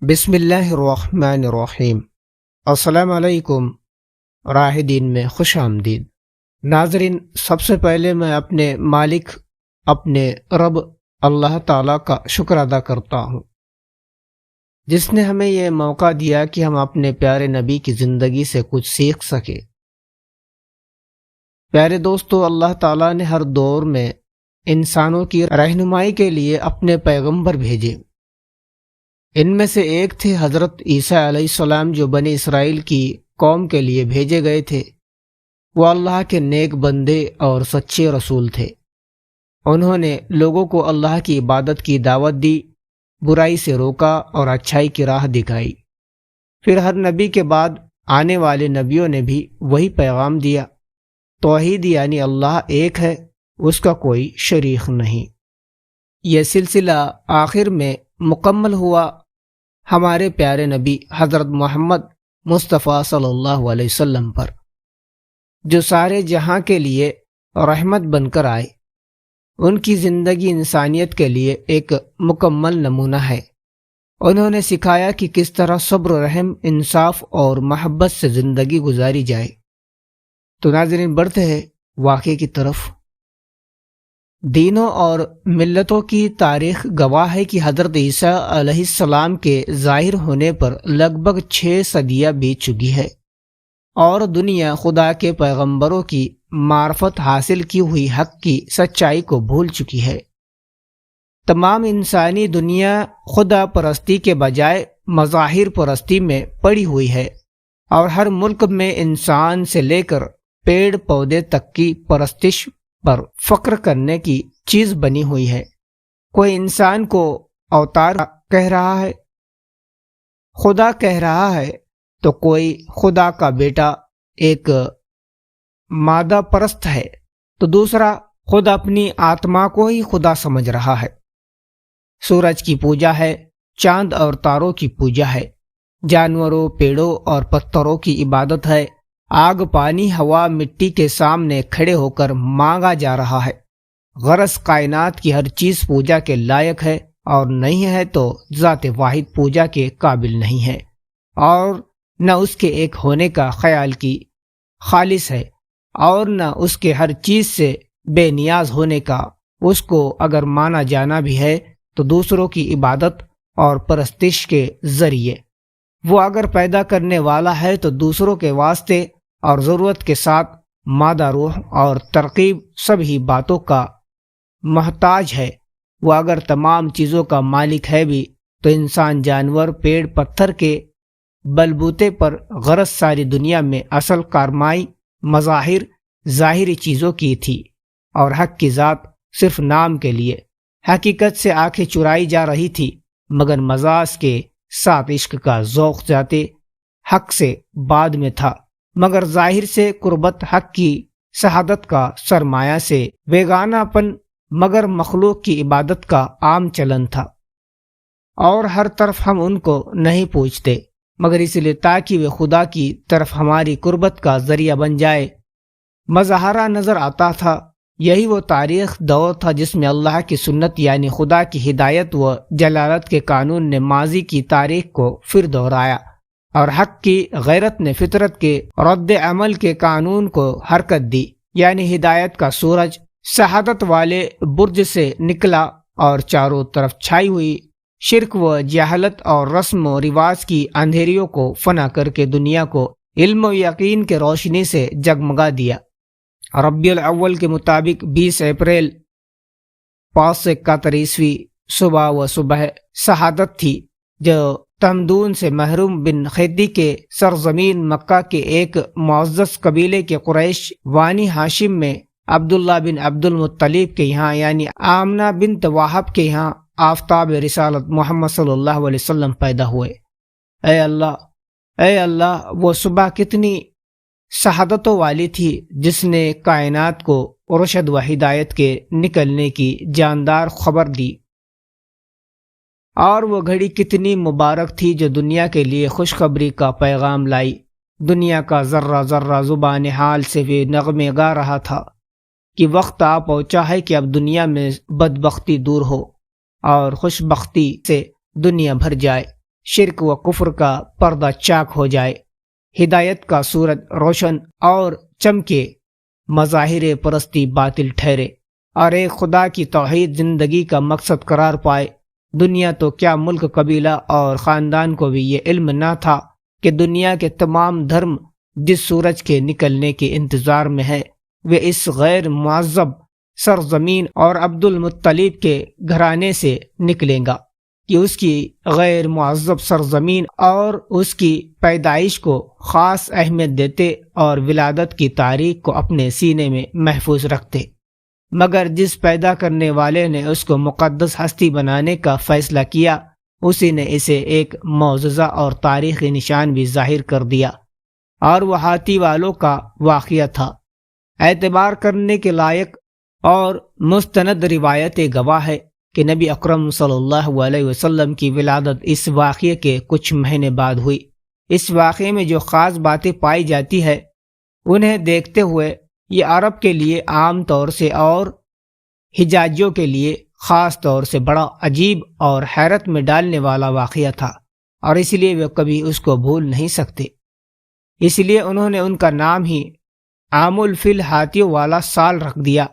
بسم اللہ الرحمن الرحیم۔ السلام علیکم راہ دین میں خوش آمدید۔ ناظرین، سب سے پہلے میں اپنے مالک اپنے رب اللہ تعالیٰ کا شکر ادا کرتا ہوں، جس نے ہمیں یہ موقع دیا کہ ہم اپنے پیارے نبی کی زندگی سے کچھ سیکھ سکیں۔ پیارے دوستو، اللہ تعالیٰ نے ہر دور میں انسانوں کی رہنمائی کے لیے اپنے پیغمبر بھیجے۔ ان میں سے ایک تھے حضرت عیسیٰ علیہ السلام، جو بنی اسرائیل کی قوم کے لیے بھیجے گئے تھے۔ وہ اللہ کے نیک بندے اور سچے رسول تھے۔ انہوں نے لوگوں کو اللہ کی عبادت کی دعوت دی، برائی سے روکا اور اچھائی کی راہ دکھائی۔ پھر ہر نبی کے بعد آنے والے نبیوں نے بھی وہی پیغام دیا، توحید یعنی اللہ ایک ہے، اس کا کوئی شریک نہیں۔ یہ سلسلہ آخر میں مکمل ہوا ہمارے پیارے نبی حضرت محمد مصطفیٰ صلی اللہ علیہ وسلم پر، جو سارے جہاں کے لیے رحمت بن کر آئے۔ ان کی زندگی انسانیت کے لیے ایک مکمل نمونہ ہے۔ انہوں نے سکھایا کہ کس طرح صبر، رحم، انصاف اور محبت سے زندگی گزاری جائے۔ تو ناظرین، بڑھتے ہیں واقعے کی طرف۔ دینوں اور ملتوں کی تاریخ گواہ ہے کہ حضرت عیسیٰ علیہ السلام کے ظاہر ہونے پر لگ بھگ 6 صدیاں بیت چکی ہے، اور دنیا خدا کے پیغمبروں کی معرفت حاصل کی ہوئی حق کی سچائی کو بھول چکی ہے۔ تمام انسانی دنیا خدا پرستی کے بجائے مظاہر پرستی میں پڑی ہوئی ہے، اور ہر ملک میں انسان سے لے کر پیڑ پودے تک کی پرستش پر فخر کرنے کی چیز بنی ہوئی ہے۔ کوئی انسان کو اوتار کہہ رہا ہے، خدا کہہ رہا ہے، تو کوئی خدا کا بیٹا ایک مادہ پرست ہے، تو دوسرا خود اپنی آتما کو ہی خدا سمجھ رہا ہے۔ سورج کی پوجا ہے، چاند اور تاروں کی پوجا ہے، جانوروں، پیڑوں اور پتھروں کی عبادت ہے، آگ، پانی، ہوا، مٹی کے سامنے کھڑے ہو کر مانگا جا رہا ہے۔ غرض کائنات کی ہر چیز پوجا کے لائق ہے، اور نہیں ہے تو ذات واحد پوجا کے قابل نہیں ہے، اور نہ اس کے ایک ہونے کا خیال کی خالص ہے، اور نہ اس کے ہر چیز سے بے نیاز ہونے کا۔ اس کو اگر مانا جانا بھی ہے تو دوسروں کی عبادت اور پرستش کے ذریعے۔ وہ اگر پیدا کرنے والا ہے تو دوسروں کے واسطے اور ضرورت کے ساتھ مادہ، روح اور ترکیب سبھی باتوں کا محتاج ہے۔ وہ اگر تمام چیزوں کا مالک ہے بھی تو انسان، جانور، پیڑ، پتھر کے بلبوتے پر غرض ساری دنیا میں اصل کارمائی مظاہر، ظاہری چیزوں کی تھی، اور حق کی ذات صرف نام کے لیے حقیقت سے آنکھیں چرائی جا رہی تھی، مگر مجاز کے ساتھ عشق کا ذوق ذات حق سے بعد میں تھا، مگر ظاہر سے قربت حق کی شہادت کا سرمایہ سے بیگانہ پن، مگر مخلوق کی عبادت کا عام چلن تھا۔ اور ہر طرف ہم ان کو نہیں پوچھتے، مگر اس لیے تاکہ وہ خدا کی طرف ہماری قربت کا ذریعہ بن جائے۔ مظاہرہ نظر آتا تھا۔ یہی وہ تاریخ دور تھا جس میں اللہ کی سنت یعنی خدا کی ہدایت و جلالت کے قانون نے ماضی کی تاریخ کو پھر دہرایا، اور حق کی غیرت نے فطرت کے رد عمل کے قانون کو حرکت دی، یعنی ہدایت کا سورج شہادت والے برج سے نکلا، اور چاروں طرف چھائی ہوئی شرک و جہالت اور رسم و رواج کی اندھیریوں کو فنا کر کے دنیا کو علم و یقین کے روشنی سے جگمگا دیا۔ ربیع الاول کے مطابق 20 اپریل 571 صبح و صبح شہادت تھی، جو تمدون سے محروم بن خیدی کے سرزمین مکہ کے ایک معزز قبیلے کے قریش وانی ہاشم میں عبداللہ بن عبد المطلب کے یہاں، یعنی آمنہ بنت وہب کے یہاں آفتاب رسالت محمد صلی اللہ علیہ وسلم پیدا ہوئے۔ اے اللہ، وہ صبح کتنی شہادتوں والی تھی جس نے کائنات کو رشد و ہدایت کے نکلنے کی جاندار خبر دی، اور وہ گھڑی کتنی مبارک تھی جو دنیا کے لیے خوشخبری کا پیغام لائی۔ دنیا کا ذرہ ذرہ زبان حال سے وہ نغمے گا رہا تھا کہ وقت آ پہنچا ہے کہ اب دنیا میں بدبختی دور ہو اور خوشبختی سے دنیا بھر جائے۔ شرک و کفر کا پردہ چاک ہو جائے، ہدایت کا سورج روشن اور چمکے، مظاہر پرستی باطل ٹھہرے اور ایک خدا کی توحید زندگی کا مقصد قرار پائے۔ دنیا تو کیا، ملک، قبیلہ اور خاندان کو بھی یہ علم نہ تھا کہ دنیا کے تمام دھرم جس سورج کے نکلنے کے انتظار میں ہے وہ اس غیر معذب سرزمین اور عبد المطلب کے گھرانے سے نکلے گا، کہ اس کی غیر معذب سرزمین اور اس کی پیدائش کو خاص اہمیت دیتے اور ولادت کی تاریخ کو اپنے سینے میں محفوظ رکھتے، مگر جس پیدا کرنے والے نے اس کو مقدس ہستی بنانے کا فیصلہ کیا، اسی نے اسے ایک معجزہ اور تاریخی نشان بھی ظاہر کر دیا، اور وہ ہاتھی والوں کا واقعہ تھا۔ اعتبار کرنے کے لائق اور مستند روایت گواہ ہے کہ نبی اکرم صلی اللہ علیہ وسلم کی ولادت اس واقعے کے کچھ مہینے بعد ہوئی۔ اس واقعے میں جو خاص باتیں پائی جاتی ہے انہیں دیکھتے ہوئے یہ عرب کے لیے عام طور سے اور حجازیوں کے لیے خاص طور سے بڑا عجیب اور حیرت میں ڈالنے والا واقعہ تھا، اور اس لیے وہ کبھی اس کو بھول نہیں سکتے۔ اس لیے انہوں نے ان کا نام ہی عام الفیل ہاتھیوں والا سال رکھ دیا،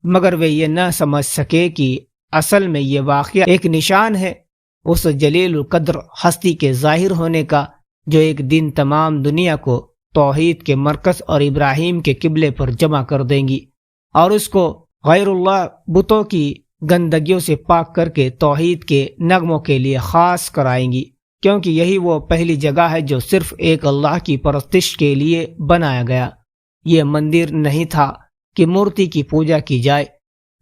مگر وہ یہ نہ سمجھ سکے کہ اصل میں یہ واقعہ ایک نشان ہے اس جلیل القدر ہستی کے ظاہر ہونے کا، جو ایک دن تمام دنیا کو توحید کے مرکز اور ابراہیم کے قبلے پر جمع کر دیں گی، اور اس کو غیر اللہ بتوں کی گندگیوں سے پاک کر کے توحید کے نغموں کے لیے خاص کرائیں گی، کیونکہ یہی وہ پہلی جگہ ہے جو صرف ایک اللہ کی پرستش کے لیے بنایا گیا۔ یہ مندر نہیں تھا کہ مورتی کی پوجا کی جائے،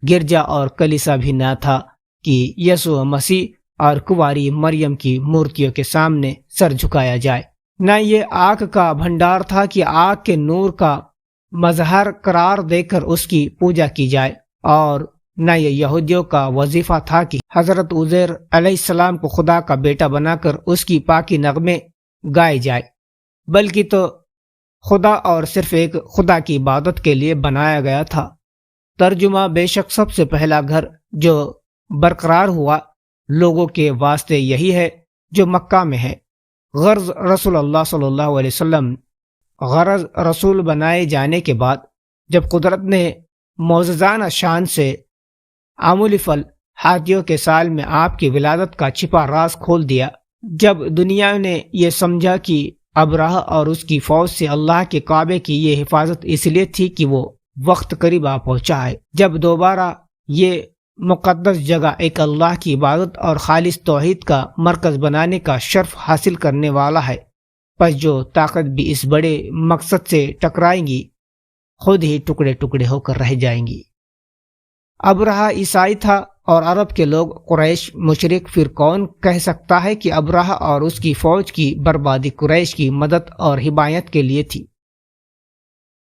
گرجا اور کلیسا بھی نہ تھا کہ یسوع مسیح اور کنواری مریم کی مورتیوں کے سامنے سر جھکایا جائے، نہ یہ آگ کا بھنڈار تھا کہ آگ کے نور کا مظہر قرار دے کر اس کی پوجا کی جائے، اور نہ یہ یہودیوں کا وظیفہ تھا کہ حضرت عزیر علیہ السلام کو خدا کا بیٹا بنا کر اس کی پاکی نغمے گائے جائے، بلکہ تو خدا اور صرف ایک خدا کی عبادت کے لیے بنایا گیا تھا۔ ترجمہ: بے شک سب سے پہلا گھر جو برقرار ہوا لوگوں کے واسطے یہی ہے جو مکہ میں ہے۔ غرض رسول اللہ صلی اللہ علیہ وسلم غرض رسول بنائے جانے کے بعد جب قدرت نے معجزانہ شان سے عام الفل ہاتھیوں کے سال میں آپ کی ولادت کا چھپا راز کھول دیا، جب دنیا نے یہ سمجھا کہ ابرہہ اور اس کی فوج سے اللہ کے کعبے کی یہ حفاظت اس لیے تھی کہ وہ وقت قریب آ پہنچا ہے جب دوبارہ یہ مقدس جگہ ایک اللہ کی عبادت اور خالص توحید کا مرکز بنانے کا شرف حاصل کرنے والا ہے، پس جو طاقت بھی اس بڑے مقصد سے ٹکرائیں گی خود ہی ٹکڑے ٹکڑے ہو کر رہ جائیں گی۔ ابرہہ عیسائی تھا اور عرب کے لوگ قریش مشرک، پھر کون کہہ سکتا ہے کہ ابرہہ اور اس کی فوج کی بربادی قریش کی مدد اور حمایت کے لیے تھی؟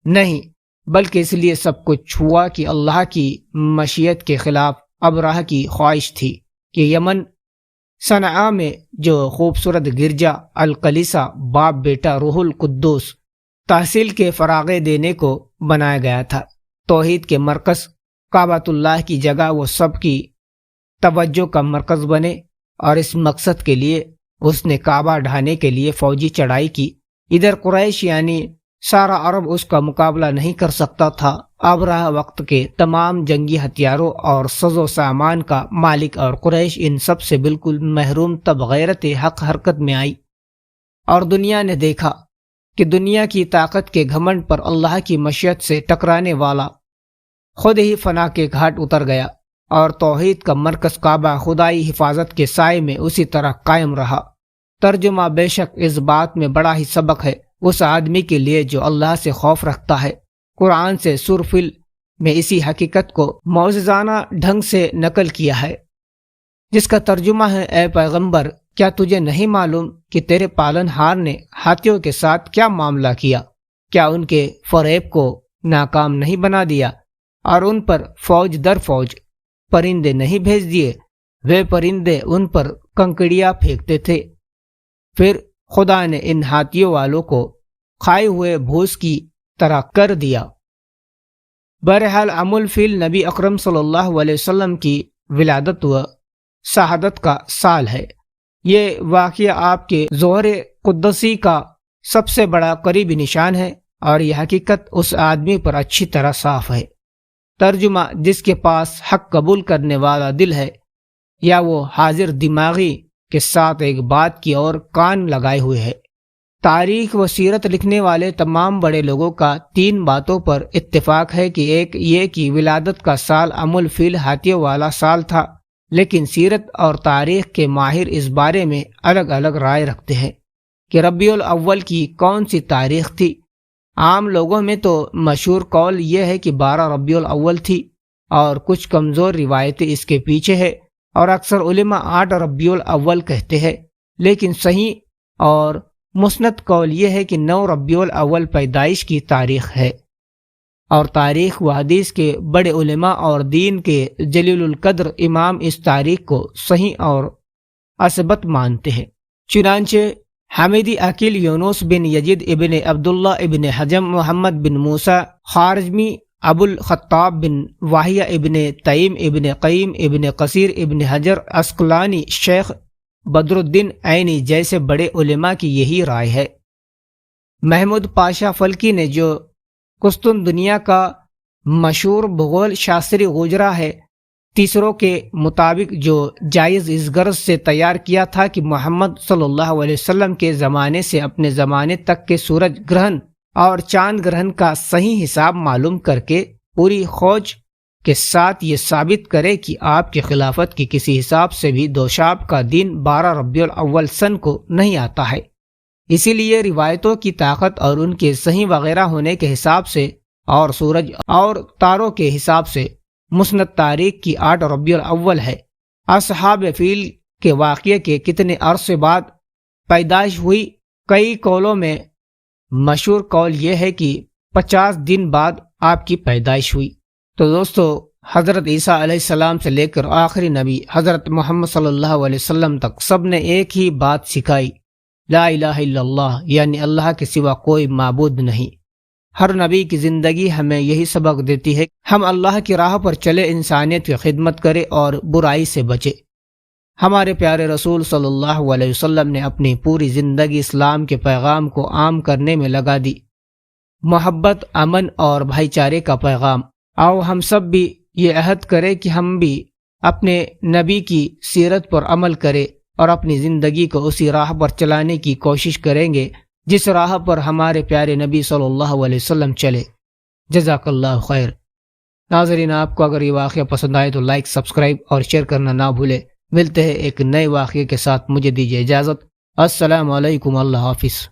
نہیں، بلکہ اس لیے سب کچھ ہوا کہ اللہ کی مشیت کے خلاف ابرہہ کی خواہش تھی کہ یمن صنعاء میں جو خوبصورت گرجا الکلیسا باپ بیٹا روح القدس تحصیل کے فراغے دینے کو بنایا گیا تھا، توحید کے مرکز کعبۃ اللہ کی جگہ وہ سب کی توجہ کا مرکز بنے، اور اس مقصد کے لیے اس نے کعبہ ڈھانے کے لیے فوجی چڑھائی کی۔ ادھر قریش یعنی سارا عرب اس کا مقابلہ نہیں کر سکتا تھا۔ ابرہہ وقت کے تمام جنگی ہتھیاروں اور ساز و سامان کا مالک، اور قریش ان سب سے بالکل محروم، تب غیرت حق حرکت میں آئی، اور دنیا نے دیکھا کہ دنیا کی طاقت کے گھمنڈ پر اللہ کی مشیت سے ٹکرانے والا خود ہی فنا کے گھاٹ اتر گیا، اور توحید کا مرکز کعبہ خدائی حفاظت کے سائے میں اسی طرح قائم رہا۔ ترجمہ: بے شک اس بات میں بڑا ہی سبق ہے اس آدمی کے لیے جو اللہ سے خوف رکھتا ہے۔ قرآن سے سورہ فیل میں اسی حقیقت کو معجزانہ ڈھنگ سے نقل کیا ہے، جس کا ترجمہ ہے: اے پیغمبر، کیا تجھے نہیں معلوم کہ تیرے پالن ہار نے ہاتھیوں کے ساتھ کیا معاملہ کیا؟ کیا ان کے فریب کو ناکام نہیں بنا دیا اور ان پر فوج در فوج پرندے نہیں بھیج دیے؟ وہ پرندے ان پر کنکڑیاں پھینکتے تھے، پھر خدا نے ان ہاتھیوں والوں کو کھائے ہوئے بھوس کی طرح کر دیا۔ بہرحال عام الفیل نبی اکرم صلی اللہ علیہ وسلم کی ولادت و شہادت کا سال ہے۔ یہ واقعہ آپ کے ظہور قدسی کا سب سے بڑا قریبی نشان ہے، اور یہ حقیقت اس آدمی پر اچھی طرح صاف ہے۔ ترجمہ: جس کے پاس حق قبول کرنے والا دل ہے، یا وہ حاضر دماغی کے ساتھ ایک بات کی اور کان لگائے ہوئے ہے۔ تاریخ و سیرت لکھنے والے تمام بڑے لوگوں کا 3 باتوں پر اتفاق ہے کہ ایک یہ کہ ولادت کا سال ام الفیل ہاتھیوں والا سال تھا، لیکن سیرت اور تاریخ کے ماہر اس بارے میں الگ الگ رائے رکھتے ہیں کہ ربیع الاول کی کون سی تاریخ تھی۔ عام لوگوں میں تو مشہور قول یہ ہے کہ 12 ربیع الاول تھی، اور کچھ کمزور روایتیں اس کے پیچھے ہے، اور اکثر علماء 8 ربیع الاول کہتے ہیں، لیکن صحیح اور مسند قول یہ ہے کہ 9 ربیع الاول پیدائش کی تاریخ ہے، اور تاریخ و حدیث کے بڑے علماء اور دین کے جلیل القدر امام اس تاریخ کو صحیح اور اثبت مانتے ہیں۔ چنانچہ حمیدی عقیل یونس بن یزید ابن عبداللہ ابن حجم محمد بن موسیٰ خارزمی ابو الخطاب بن واہیہ ابن تیم ابن قیم ابن قصیر ابن حجر عسقلانی شیخ بدر الدین عینی جیسے بڑے علماء کی یہی رائے ہے۔ محمود پاشا فلکی نے جو قسطن دنیا کا مشہور بھگول شاستری گوجرا ہے، تیسروں کے مطابق جو جائز اس غرض سے تیار کیا تھا کہ محمد صلی اللہ علیہ وسلم کے زمانے سے اپنے زمانے تک کے سورج گرہن اور چاند گرہن کا صحیح حساب معلوم کر کے پوری خوج کے ساتھ یہ ثابت کرے کہ آپ کی خلافت کی کسی حساب سے بھی دوشاب کا دن 12 ربیع الاول سن کو نہیں آتا ہے۔ اسی لیے روایتوں کی طاقت اور ان کے صحیح وغیرہ ہونے کے حساب سے اور سورج اور تاروں کے حساب سے مسند تاریخ کی 8 ربیع الاول ہے۔ اصحاب فیل کے واقعے کے کتنے عرصے بعد پیدائش ہوئی؟ کئی قولوں میں مشہور قول یہ ہے کہ 50 دن بعد آپ کی پیدائش ہوئی۔ تو دوستو، حضرت عیسیٰ علیہ السلام سے لے کر آخری نبی حضرت محمد صلی اللہ علیہ وسلم تک سب نے ایک ہی بات سکھائی، لا الہ الا اللہ، یعنی اللہ کے سوا کوئی معبود نہیں۔ ہر نبی کی زندگی ہمیں یہی سبق دیتی ہے، ہم اللہ کی راہ پر چلے، انسانیت کی خدمت کرے اور برائی سے بچے۔ ہمارے پیارے رسول صلی اللہ علیہ وسلم نے اپنی پوری زندگی اسلام کے پیغام کو عام کرنے میں لگا دی، محبت، امن اور بھائی چارے کا پیغام۔ آؤ ہم سب بھی یہ عہد کریں کہ ہم بھی اپنے نبی کی سیرت پر عمل کریں اور اپنی زندگی کو اسی راہ پر چلانے کی کوشش کریں گے جس راہ پر ہمارے پیارے نبی صلی اللہ علیہ وسلم چلے۔ جزاک اللہ خیر۔ ناظرین، آپ کو اگر یہ واقعہ پسند آئے تو لائک، سبسکرائب اور شیئر کرنا نہ بھولے۔ ملتے ہیں ایک نئے واقعے کے ساتھ، مجھے دیجیے اجازت۔ السلام علیکم، اللہ حافظ۔